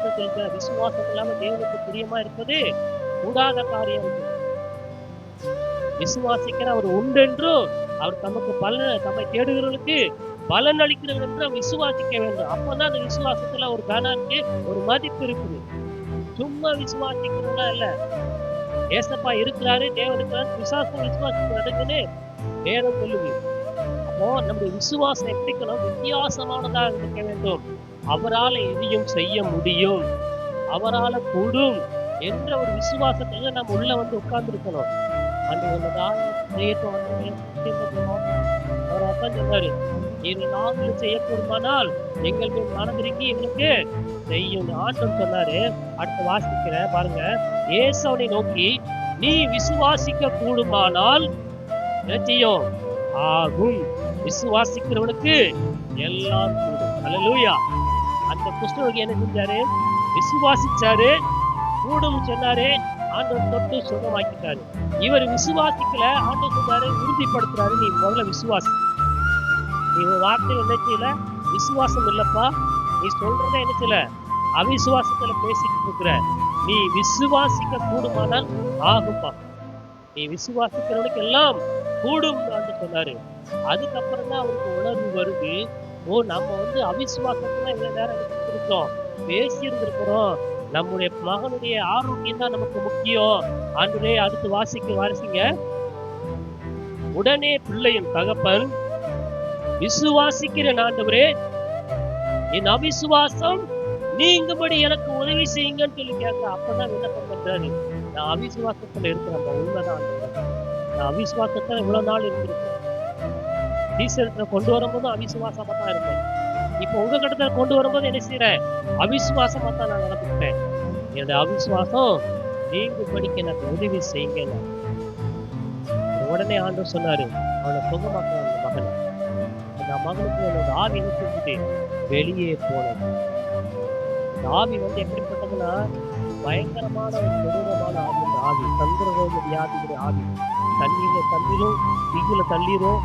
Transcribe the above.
வேதம் சொல்ற விசுவாசம் இல்லாம தேவனுக்கு பிரியமா இருப்பது கூடாத காரியம். விசுவாசிக்கிற அவர் உண்டென்றும் அவர் தமக்கு தம்மை தேடுகிறவர்களுக்கு பலன் அளிக்கிறவர் என்று விசுவாசிக்க வேண்டும். அப்பதான் அந்த விசுவாசத்துல ஒரு கனம் இருக்கு, ஒரு மதிப்பு இருக்குது. சும்மா விசுவாசிக்கிறதா இல்ல. ஏசப்பா இருக்கிறாரு, தேவன் இருக்கிறாரு, விசுவாசிக்கிறதுன்னு வேதம் சொல்லுது. அப்போ நம்முடைய விசுவாசம் எப்படிக்கணும்? வித்தியாசமானதாக இருக்க வேண்டும். அவரால் எதையும் செய்ய முடியும், அவரால் கூடும் என்ற ஒரு விசுவாசத்துல நம்ம உள்ள வந்து உட்கார்ந்து இருக்கணும். அவர் அதான் சொன்னாரு, இது நாங்களும் செய்யக்கூடுமானால் எங்கள் மேல் மனதிறங்கி எங்களுக்கு செய்யும் ஆண்டவர் சொன்னாரு. அடுத்து வாசிக்கிறேன் பாருங்க. இயேசு அவனை நோக்கி, நீ விசுவாசிக்க கூடுமானால் என்ன செய்யும்? ஆகும். விசுவாசிக்கிறவனுக்கு எல்லாம் கூடும். அல்லேலூயா. அந்த குஷ்டரோகி என்ன செஞ்சாரு? விசுவாசிச்சாரு, கூடும் சொன்னாரு. ஆண்டவர் தொட்டு சுகமாக்கிட்டாரு. இவர் விசுவாசிக்கல, ஆண்டவர் சொன்னாரு, உறுதிப்படுத்துறாரு, நீ முதல்ல விசுவாசி. நீ வார்த்தை என்ன செய்யல? விசுவாசம் இல்லப்பா, நீ சொல்றத என்ன செய்யல? அவிசுவாசத்துல பேசிட்டு இருக்கிற. நீ விசுவாசிக்க கூடுமானால் ஆகும்பா. நீ விசுவாசிக்கிறவனுக்கு எல்லாம் கூடும் சொன்னாரு. அதுக்கப்புறம் தான் அவருக்கு உணர்வு வருது, ஓ நம்ம வந்து அவிசுவாசத்துல இவ்வளவு நேரம் இருக்கோம், பேசி இருந்திருக்கிறோம், நம்முடைய மகனுடைய ஆரோக்கியம் தான் நமக்கு முக்கியம். ஆண்டவரே, அடுத்து வாசிங்க. உடனே பிள்ளையின் தகப்பன், விசுவாசிக்கிறேன் ஆண்டவரே, என் அவிசுவாசம் நீங்கும்படி எனக்கு உதவி செய்யுங்கன்னு சொல்லி கேட்க. அப்பதான் விண்ணப்பம் பண்றாரு, நான் அவிசுவாசத்துல இருக்கிறேன், உண்மைதான். நான் அவிசுவாசத்துல இவ்வளவு நாள் இருந்திருக்கேன். டீசல்ல கொண்டு வரும்போது அவிசுவாசமா தான் இருப்பேன். இப்ப உங்க கிட்ட கொண்டு வரும்போது என்ன செய்யறேன்? அவிசுவாசமா தான் நான் நடந்துட்டேன். என்னோட அவிசுவாசம் நீங்கும்படிக்கு எனக்கு உதவி செய்யுங்க. உடனே ஆண்டவர் சொன்னாரு, அவனை சுகமாக்குற அந்த மகனை. அந்த மகனுக்கு என்னோட ஆவி நிறுத்திட்டு வெளியே போனது. இந்த ஆவி வந்து எப்படிப்பட்டதுன்னா, பயங்கரமான ஒரு கொடூரமான ஆவி. இந்த ஆவி சந்திரரோக வியாதியுடைய ஆவி. தண்ணீர தள்ளிரும், தீயில தள்ளிரும்,